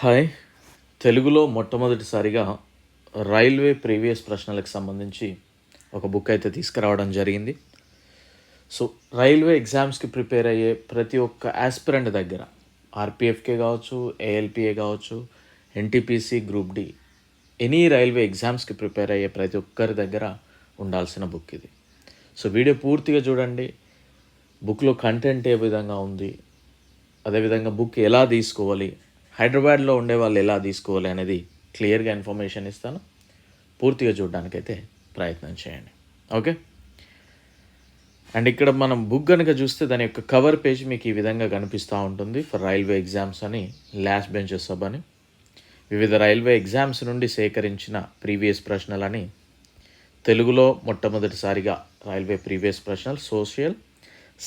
Hi! తెలుగులో మొట్టమొదటిసారిగా railway previous ప్రశ్నలకు సంబంధించి ఒక బుక్ అయితే తీసుకురావడం జరిగింది. సో, రైల్వే ఎగ్జామ్స్‌కి ప్రిపేర్ అయ్యే ప్రతి ఒక్క యాస్పిరెంట్ దగ్గర ఆర్‌పీఎఫ్‌కే కావచ్చు, ఏఎల్‌పీఏ కావచ్చు, NTPC, group D any railway ఎగ్జామ్స్‌కి ప్రిపేర్ అయ్యే ప్రతి ఒక్కరి దగ్గర ఉండాల్సిన బుక్ ఇది. సో, వీడియో పూర్తిగా చూడండి. బుక్‌లో కంటెంట్ ఏ విధంగా ఉంది, అదేవిధంగా బుక్ ఎలా తీసుకోవాలి, హైదరాబాద్లో ఉండేవాళ్ళు ఎలా తీసుకోవాలి అనేది క్లియర్గా ఇన్ఫర్మేషన్ ఇస్తాను. పూర్తిగా చూడడానికైతే ప్రయత్నం చేయండి. ఓకే. అండ్ ఇక్కడ మనం బుక్ కనుక చూస్తే దాని యొక్క కవర్ పేజ్ మీకు ఈ విధంగా కనిపిస్తూ ఉంటుంది. ఫర్ రైల్వే ఎగ్జామ్స్ అని, లాస్ట్ బెంచెస్ సబ్ అని, వివిధ రైల్వే ఎగ్జామ్స్ నుండి సేకరించిన ప్రీవియస్ ప్రశ్నలని, తెలుగులో మొట్టమొదటిసారిగా రైల్వే ప్రీవియస్ ప్రశ్నలు, సోషల్,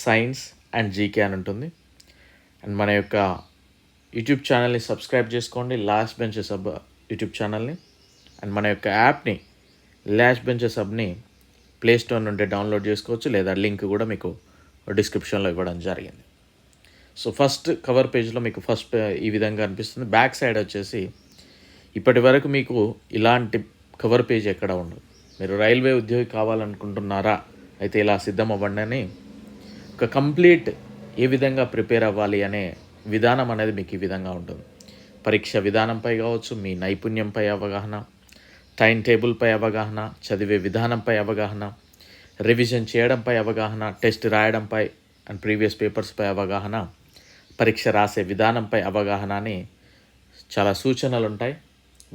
సైన్స్ అండ్ జీకే అని ఉంటుంది. అండ్ మన యొక్క యూట్యూబ్ ఛానల్ని సబ్స్క్రైబ్ చేసుకోండి, లాస్ట్ బెంచెస్ సబ్ యూట్యూబ్ ఛానల్ని. అండ్ మన యొక్క యాప్ని, లాస్ట్ బెంచెస్ సబ్ని ప్లే స్టోర్ నుండి డౌన్లోడ్ చేసుకోవచ్చు, లేదా లింక్ కూడా మీకు డిస్క్రిప్షన్లో ఇవ్వడం జరిగింది. సో ఫస్ట్ కవర్ పేజ్లో మీకు ఈ విధంగా అనిపిస్తుంది. బ్యాక్ సైడ్ వచ్చేసి ఇప్పటి వరకు మీకు ఇలాంటి కవర్ పేజ్ ఎక్కడ ఉండదు. మీరు రైల్వే ఉద్యోగి కావాలనుకుంటున్నారా, అయితే ఇలా సిద్ధం అవ్వండి అని ఒక కంప్లీట్ ఏ విధంగా ప్రిపేర్ అవ్వాలి అనే విధానం అనేది మీకు ఈ విధంగా ఉంటుంది. పరీక్ష విధానంపై కావచ్చు, మీ నైపుణ్యంపై అవగాహన, టైం టేబుల్పై అవగాహన, చదివే విధానంపై అవగాహన, రివిజన్ చేయడంపై అవగాహన, టెస్ట్ రాయడంపై అండ్ ప్రీవియస్ పేపర్స్పై అవగాహన, పరీక్ష రాసే విధానంపై అవగాహన అని చాలా సూచనలు ఉంటాయి.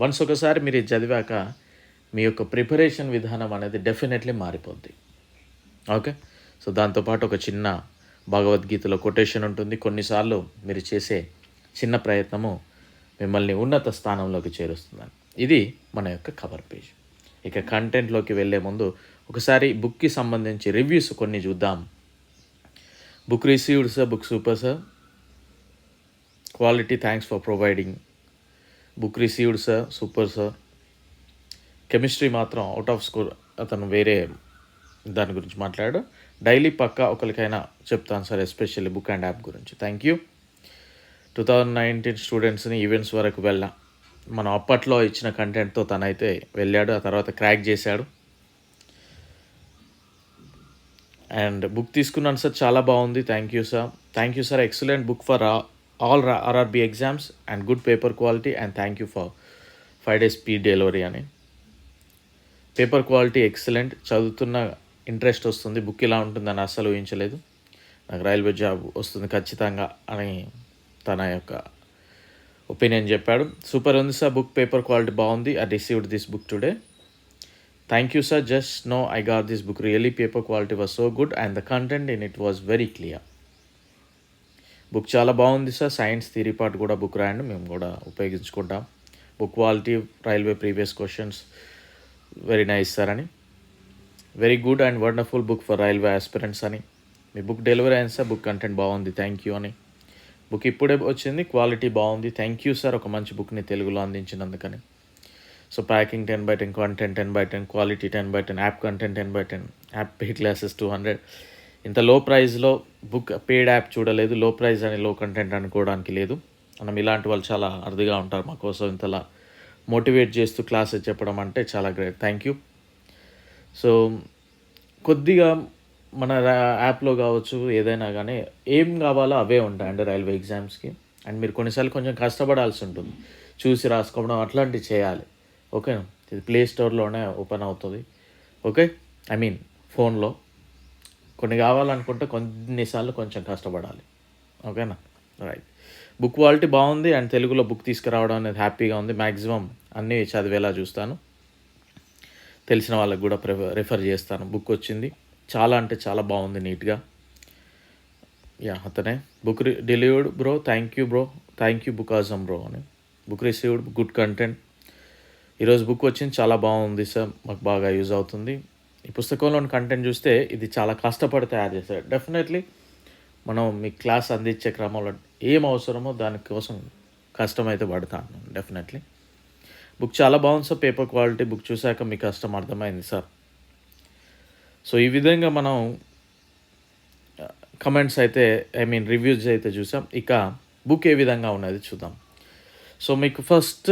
వన్స్ ఒకసారి మీరు ఇది చదివాక మీ యొక్క ప్రిపరేషన్ విధానం అనేది డెఫినెట్లీ మారిపోద్ది. ఓకే. సో దాంతోపాటు ఒక చిన్న భగవద్గీతలో కొటేషన్ ఉంటుంది. కొన్నిసార్లు మీరు చేసే చిన్న ప్రయత్నము మిమ్మల్ని ఉన్నత స్థానంలోకి చేరుస్తుందని. ఇది మన యొక్క కవర్ పేజ్. ఇక కంటెంట్లోకి వెళ్ళే ముందు ఒకసారి బుక్కి సంబంధించి రివ్యూస్ కొన్ని చూద్దాం. Book received sir, book super sir, quality thanks for providing. Book received sir, super sir. Chemistry మాత్రం అవుట్ ఆఫ్ స్కోర్, అతను వేరే దాని గురించి మాట్లాడాడు. డైలీ పక్కా ఒకరికైనా చెప్తాను సార్, ఎస్పెషల్లీ బుక్ అండ్ యాప్ గురించి. Thank you. 2019 స్టూడెంట్స్ని ఈవెంట్స్ వరకు వెళ్ళా. మనం అప్పట్లో ఇచ్చిన కంటెంట్తో తనైతే వెళ్ళాడు, ఆ తర్వాత క్రాక్ చేశాడు. అండ్ బుక్ తీసుకున్నాను సార్, చాలా బాగుంది. Thank you sir. Excellent book for all RRB exams and good paper quality and thank you for 5 days speed delivery అని. పేపర్ క్వాలిటీ ఎక్సలెంట్, చదువుతున్న ఇంట్రెస్ట్ వస్తుంది. బుక్ ఇలా ఉంటుందని అస్సలు ఊహించలేదు. నాకు రైల్వే జాబ్ వస్తుంది ఖచ్చితంగా అని తన యొక్క ఒపీనియన్ చెప్పాడు. సూపర్ ఉంది సార్, బుక్ పేపర్ క్వాలిటీ బాగుంది. I received this book today. Thank you sir, just now I got this book. Really paper quality was so good and the content in it was very clear. Book చాలా బాగుంది sir. Science theory part కూడా book రాయండి, మేము కూడా ఉపయోగించుకుంటాం. Book quality, railway previous questions very nice sir అని. Very good and wonderful book for railway aspirants అని. మీ బుక్ డెలివరీ అయింది సార్, బుక్ కంటెంట్ బాగుంది, థ్యాంక్ యూ అని. బుక్ ఇప్పుడే వచ్చింది, క్వాలిటీ బాగుంది, థ్యాంక్ యూ సార్, ఒక మంచి బుక్ని తెలుగులో అందించినందుకని. So packing 10/10, content 10/10, quality 10/10, app content 10/10, app pay classes 200. ఇంత లో ప్రైస్లో బుక్ పేడ్ యాప్ చూడలేదు. లో ప్రైస్ అని లో కంటెంట్ అనుకోవడానికి లేదు. మనం ఇలాంటి వాళ్ళు చాలా అరుదుగా ఉంటారు. మా కోసం ఇంతలా మోటివేట్ చేస్తూ క్లాసెస్ చెప్పడం అంటే చాలా గ్రేట్. Thank you. సో కొద్దిగా మన యాప్లో కావచ్చు, ఏదైనా కానీ ఏం కావాలో అవే ఉంటాయండి రైల్వే ఎగ్జామ్స్కి. అండ్ మీరు కొన్నిసార్లు కొంచెం కష్టపడాల్సి ఉంటుంది, చూసి రాసుకోవడం అట్లాంటివి చేయాలి. ఓకేనా. ఇది ప్లే స్టోర్లోనే ఓపెన్ అవుతుంది. ఓకే, ఐ మీన్ ఫోన్లో. కొన్ని కావాలనుకుంటే కొన్నిసార్లు కొంచెం కష్టపడాలి. ఓకేనా. రైట్. బుక్ క్వాలిటీ బాగుంది అండ్ తెలుగులో బుక్ తీసుకురావడం అనేది హ్యాపీగా ఉంది. మ్యాక్సిమం అన్నీ చదివేలా చూస్తాను, తెలిసిన వాళ్ళకి కూడా రిఫర్ చేస్తాను. బుక్ వచ్చింది, చాలా అంటే చాలా బాగుంది, నీట్గా. యా, అతనే. Book delivered bro, thank you bro, thank you book Azam bro అని. Book received, good content. ఈరోజు బుక్ వచ్చింది, చాలా బాగుంది సార్, మాకు బాగా యూజ్ అవుతుంది. ఈ పుస్తకంలోని కంటెంట్ చూస్తే ఇది చాలా కష్టపడి తయారు చేశారు. డెఫినెట్లీ మనం మీ క్లాస్ అందించే క్రమంలో ఏం అవసరమో దానికోసం కష్టమైతే పడతాను డెఫినెట్లీ. బుక్ చాలా బాగుంది సార్, పేపర్ క్వాలిటీ. బుక్ చూశాక మీ కష్టం అర్థమైంది సార్. సో ఈ విధంగా మనం కమెంట్స్ అయితే, ఐ మీన్ రివ్యూస్ అయితే చూసాం. ఇక బుక్ ఏ విధంగా ఉన్నది చూద్దాం. సో మీకు ఫస్ట్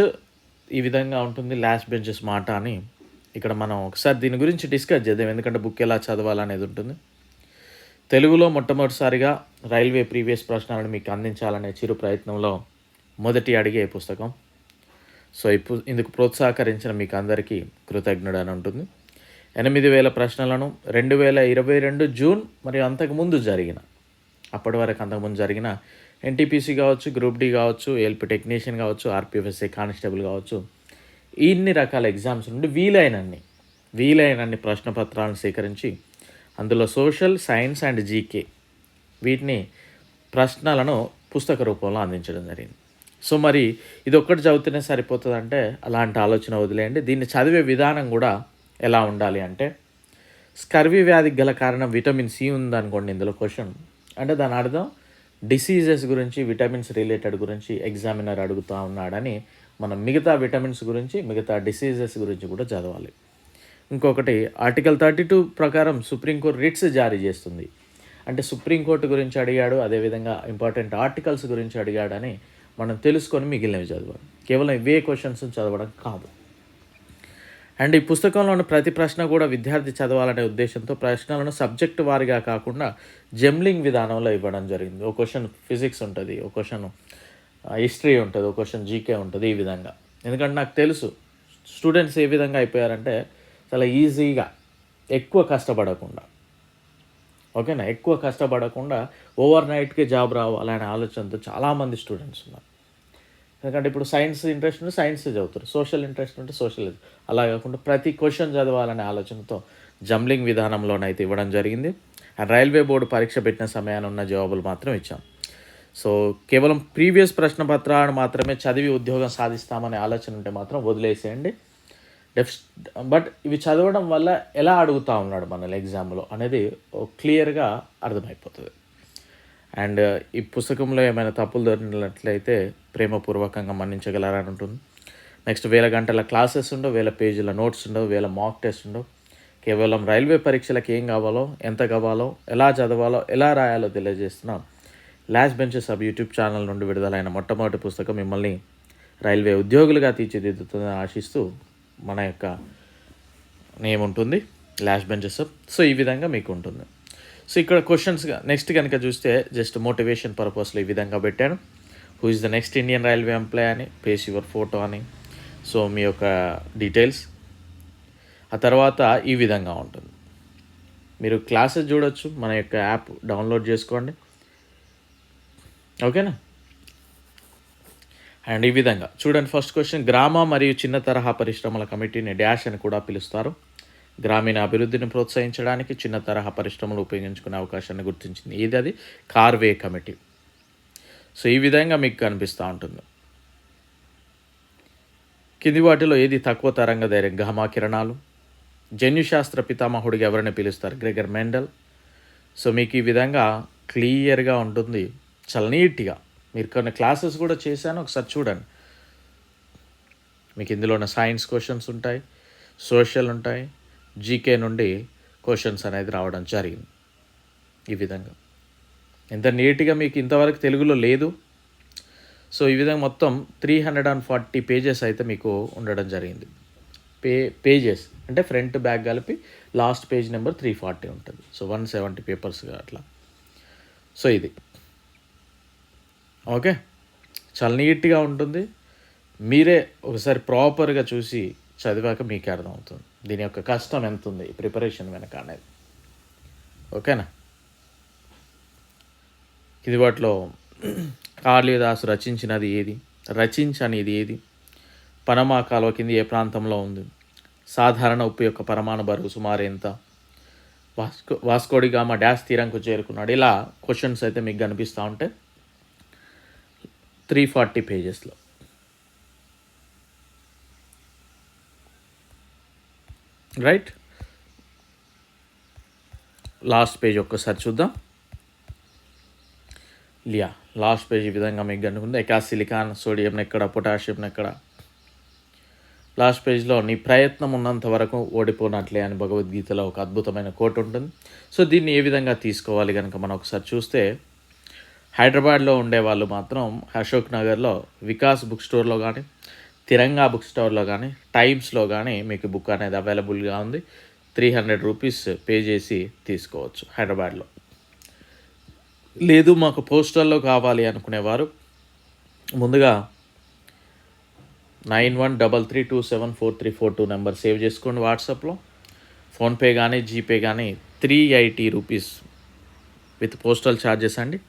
ఈ విధంగా ఉంటుంది లాస్ట్ బెంచెస్ మాట అని. ఇక్కడ మనం ఒకసారి దీని గురించి డిస్కస్ చేద్దాం, ఎందుకంటే బుక్ ఎలా చదవాలనేది ఉంటుంది. తెలుగులో మొట్టమొదటిసారిగా రైల్వే ప్రీవియస్ ప్రశ్నలను మీకు అందించాలనే చిరు ప్రయత్నంలో మొదటి అడిగే పుస్తకం. సో ఇందుకు ప్రోత్సాహకరించిన మీకు అందరికీ కృతజ్ఞుడని ఉంటుంది. 8000 ప్రశ్నలను 2022 జూన్ మరియు అంతకుముందు జరిగిన, అప్పటి వరకు అంతకుముందు జరిగిన ఎన్టీపీసీ కావచ్చు, గ్రూప్ డి కావచ్చు, ఏఎల్పి టెక్నీషియన్ కావచ్చు, ఆర్పిఎఫ్ఎస్ఏ కానిస్టేబుల్ కావచ్చు, ఇన్ని రకాల ఎగ్జామ్స్ నుండి వీలైనన్ని ప్రశ్నపత్రాలను సేకరించి అందులో సోషల్, సైన్స్ అండ్ జీకే వీటిని ప్రశ్నలను పుస్తక రూపంలో అందించడం జరిగింది. సో మరి ఇది ఒక్కటి చదివితేనే సరిపోతుందంటే అలాంటి ఆలోచన వదిలేయండి. దీన్ని చదివే విధానం కూడా ఎలా ఉండాలి అంటే, స్కర్వీ వ్యాధికి గల కారణం విటమిన్ సి ఉందనుకోండి ఇందులో క్వశ్చన్, అంటే దాని అర్థం డిసీజెస్ గురించి, విటమిన్స్ రిలేటెడ్ గురించి ఎగ్జామినర్ అడుగుతూ ఉన్నాడని మనం మిగతా విటమిన్స్ గురించి, మిగతా డిసీజెస్ గురించి కూడా చదవాలి. ఇంకొకటి ఆర్టికల్ 32 ప్రకారం సుప్రీంకోర్టు రిట్స్ జారీ చేస్తుంది. అంటే సుప్రీంకోర్టు గురించి అడిగాడు, అదేవిధంగా ఇంపార్టెంట్ ఆర్టికల్స్ గురించి అడిగాడని మనం తెలుసుకొని మిగిలినవి చదవాలి. కేవలం ఇవే క్వశ్చన్స్ చదవడం కాదు. అండ్ ఈ పుస్తకంలోని ప్రతి ప్రశ్న కూడా విద్యార్థి చదవాలనే ఉద్దేశంతో ప్రశ్నలను సబ్జెక్టు వారిగా కాకుండా జంబ్లింగ్ విధానంలో ఇవ్వడం జరిగింది. ఒక క్వశ్చన్ ఫిజిక్స్ ఉంటుంది, ఒక క్వశ్చన్ హిస్టరీ ఉంటుంది, ఒక క్వశ్చన్ జీకే ఉంటుంది, ఈ విధంగా. ఎందుకంటే నాకు తెలుసు స్టూడెంట్స్ ఏ విధంగా అయిపోయారంటే చాలా ఈజీగా ఎక్కువ కష్టపడకుండా, ఓకేనా, ఎక్కువ కష్టపడకుండా ఓవర్ నైట్కి జాబ్ రావాలనే ఆలోచనతో చాలామంది స్టూడెంట్స్ ఉన్నారు. ఎందుకంటే ఇప్పుడు సైన్స్ ఇంట్రెస్ట్ ఉంటే సైన్స్ చదువుతారు, సోషల్ ఇంట్రెస్ట్ ఉంటే సోషల్, అలా కాకుండా ప్రతి క్వశ్చన్ చదవాలనే ఆలోచనతో జంబ్లింగ్ విధానంలోనైతే ఇవ్వడం జరిగింది. అండ్ రైల్వే బోర్డు పరీక్ష పెట్టిన సమయాన్ని ఉన్న జవాబులు మాత్రం ఇచ్చాం. సో కేవలం ప్రీవియస్ ప్రశ్న పత్రాలను మాత్రమే చదివి ఉద్యోగం సాధిస్తామనే ఆలోచన ఉంటే మాత్రం వదిలేసేయండి. బట్ ఇవి చదవడం వల్ల ఎలా అడుగుతూ ఉన్నాడు మనల్ని ఎగ్జామ్లో అనేది క్లియర్గా అర్థమైపోతుంది. అండ్ ఈ పుస్తకంలో ఏమైనా తప్పులు దొరికినట్లయితే ప్రేమపూర్వకంగా మన్నించగలరని ఉంటుంది. నెక్స్ట్ 1000 గంటల క్లాసెస్ ఉండవు, 1000 పేజీల నోట్స్ ఉండవు, 1000 మాక్ టెస్ట్ ఉండవు. కేవలం రైల్వే పరీక్షలకు ఏం కావాలో, ఎంత కావాలో, ఎలా చదవాలో, ఎలా రాయాలో తెలియజేస్తున్నాం. Last benches sub YouTube channel నుండి విడుదలైన మొట్టమొదటి పుస్తకం మిమ్మల్ని రైల్వే ఉద్యోగులుగా తీర్చిదిద్దుతుందని ఆశిస్తూ మన యొక్క నేమ్ ఉంటుంది, లాస్ట్ బెంచెస్ సబ్. సో ఈ విధంగా మీకు ఉంటుంది. సో ఇక్కడ క్వశ్చన్స్గా నెక్స్ట్ కనుక చూస్తే జస్ట్ మోటివేషన్ పర్పస్లో ఈ విధంగా పెట్టాను. Who is the next Indian railway employee అని, పేస్ యువర్ ఫోటో అని, సో మీ యొక్క డీటెయిల్స్. ఆ తర్వాత ఈ విధంగా ఉంటుంది. మీరు క్లాసెస్ చూడొచ్చు, మన యొక్క యాప్ డౌన్లోడ్ చేసుకోండి, ఓకేనా. అండ్ ఈ విధంగా చూడండి. ఫస్ట్ క్వశ్చన్, గ్రామ మరియు చిన్న తరహా పరిశ్రమల కమిటీని డాష్ అని కూడా పిలుస్తారు. గ్రామీణ అభివృద్ధిని ప్రోత్సహించడానికి చిన్న తరహా పరిశ్రమలు ఉపయోగించుకునే అవకాశాన్ని గుర్తించింది. ఇది అది కార్వే కమిటీ. సో ఈ విధంగా మీకు కనిపిస్తూ ఉంటుంది. కింది వాటిలో ఏది తక్కువ తరంగ ధైర్యం? గామా కిరణాలు. జన్యుశాస్త్ర పితామహుడిగా ఎవరిని పిలుస్తారు? Gregor Mendel. సో మీకు ఈ విధంగా క్లియర్గా ఉంటుంది, చాలా నీట్గా. మీరు కొన్ని క్లాసెస్ కూడా చేశాను, ఒకసారి చూడండి. మీకు ఇందులోనే సైన్స్ క్వశ్చన్స్ ఉంటాయి, సోషల్ ఉంటాయి, జీకే నుండి క్వశ్చన్స్ అనేది రావడం జరిగింది. ఈ విధంగా ఎంత నీట్గా మీకు ఇంతవరకు తెలుగులో లేదు. సో ఈ విధంగా మొత్తం 340 పేజెస్ అయితే మీకు ఉండడం జరిగింది. పేజెస్ అంటే ఫ్రంట్ బ్యాక్ కలిపి లాస్ట్ పేజ్ నెంబర్ 340 ఉంటుంది. సో 170 పేపర్స్గా అట్లా. సో ఇది ఓకే, చాలా నీట్గా ఉంటుంది. మీరే ఒకసారి ప్రాపర్గా చూసి చదివాక మీకే అర్థమవుతుంది దీని యొక్క కష్టం ఎంత ఉంది ప్రిపరేషన్ వెనక అనేది, ఓకేనా. ఇది వాటిలో కాళిదాసు రచించినది ఏది? రచించనిది ఏది? పనమా కాలువ కింద ఏ ప్రాంతంలో ఉంది? సాధారణ ఉప్పు యొక్క పరమాణు బరువు సుమారు ఎంత? వాస్కోడి గామా డాష్ తీరంకు చేరుకున్నాడు. ఇలా క్వశ్చన్స్ అయితే మీకు కనిపిస్తూ ఉంటాయి 340 పేజెస్లో. రైట్, లాస్ట్ పేజ్ ఒక్కసారి చూద్దాం. లాస్ట్ పేజ్ ఈ విధంగా మీకు కనుకుంది. సిలికాన్, సోడియం ఎక్కడ, పొటాషియం ఎక్కడ. లాస్ట్ పేజ్లో నీ ప్రయత్నం ఉన్నంత వరకు ఓడిపోనట్లే అని భగవద్గీతలో ఒక అద్భుతమైన కోట్ ఉంటుంది. సో దీన్ని ఏ విధంగా తీసుకోవాలి కనుక మనం ఒకసారి చూస్తే, హైదరాబాద్లో ఉండే వాళ్ళు మాత్రం అశోక్ నగర్లో వికాస్ బుక్ స్టోర్లో కానీ, తిరంగా బుక్ స్టోర్లో కానీ, టైమ్స్లో కానీ మీకు బుక్ అనేది అవైలబుల్గా ఉంది. 300 రూపీస్ పే చేసి తీసుకోవచ్చు హైదరాబాద్లో. లేదు మాకు పోస్టల్లో కావాలి అనుకునేవారు ముందుగా 9133274342 నెంబర్ సేవ్ చేసుకోండి. వాట్సాప్లో ఫోన్పే కానీ జీపే కానీ 380 రూపీస్ విత్ పోస్టల్ ఛార్జెస్ అండి.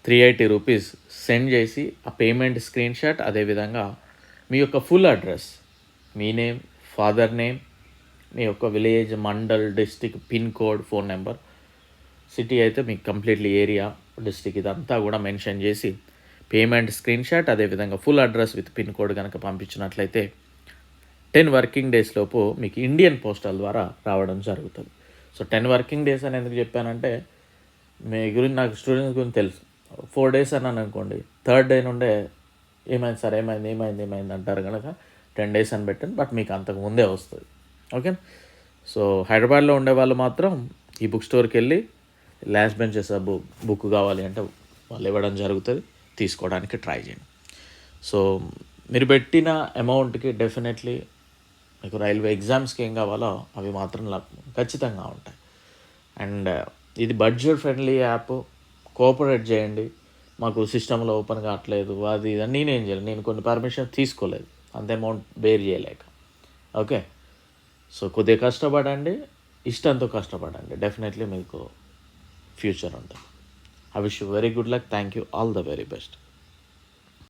380 రూపీస్ సెండ్ చేసి ఆ పేమెంట్ స్క్రీన్ షాట్, అదేవిధంగా మీ యొక్క ఫుల్ అడ్రస్, మీ నేమ్, ఫాదర్ నేమ్, మీ యొక్క village, mandal, district, pin code, phone number, city అయితే మీకు కంప్లీట్లీ ఏరియా, డిస్టిక్ ఇదంతా కూడా మెన్షన్ చేసి పేమెంట్ స్క్రీన్ షాట్, అదేవిధంగా full address with pin code కనుక పంపించినట్లయితే 10 వర్కింగ్ డేస్ లోపు మీకు ఇండియన్ పోస్టల్ ద్వారా రావడం జరుగుతుంది. సో 10 వర్కింగ్ డేస్ అని ఎందుకు చెప్పానంటే మీ గురించి నాకు స్టూడెంట్స్ గురించి తెలుసు. 4 డేస్ అన్నాను అనుకోండి, 3rd డే నుండే ఏమైంది సార్, ఏమైంది అంటారు కనుక 10 డేస్ అని పెట్టాను. బట్ మీకు అంతకు ముందే వస్తుంది. ఓకే. సో హైదరాబాద్లో ఉండే వాళ్ళు మాత్రం ఈ బుక్ స్టోర్కి వెళ్ళి లాస్ట్ బెంచెస్ బుక్ కావాలి అంటే వాళ్ళు ఇవ్వడం జరుగుతుంది, తీసుకోవడానికి ట్రై చేయండి. సో మీరు పెట్టిన అమౌంట్కి డెఫినెట్లీ మీకు రైల్వే ఎగ్జామ్స్కి ఏం కావాలో అవి మాత్రం ఖచ్చితంగా ఉంటాయి. అండ్ ఇది బడ్జెట్ ఫ్రెండ్లీ యాప్. కోఆపరేట్ చేయండి. మాకు సిస్టంలో ఓపెన్ కావట్లేదు అది ఇది నేనేం చేయలేదు, నేను కొన్ని పర్మిషన్ తీసుకోలేదు అంత అమౌంట్ బేర్ చేయలేక. ఓకే. సో కొద్దిగా కష్టపడండి, ఇష్టంతో కష్టపడండి, డెఫినెట్లీ మీకు ఫ్యూచర్ ఉంటుంది. I wish you very good luck. Thank you. All the very best.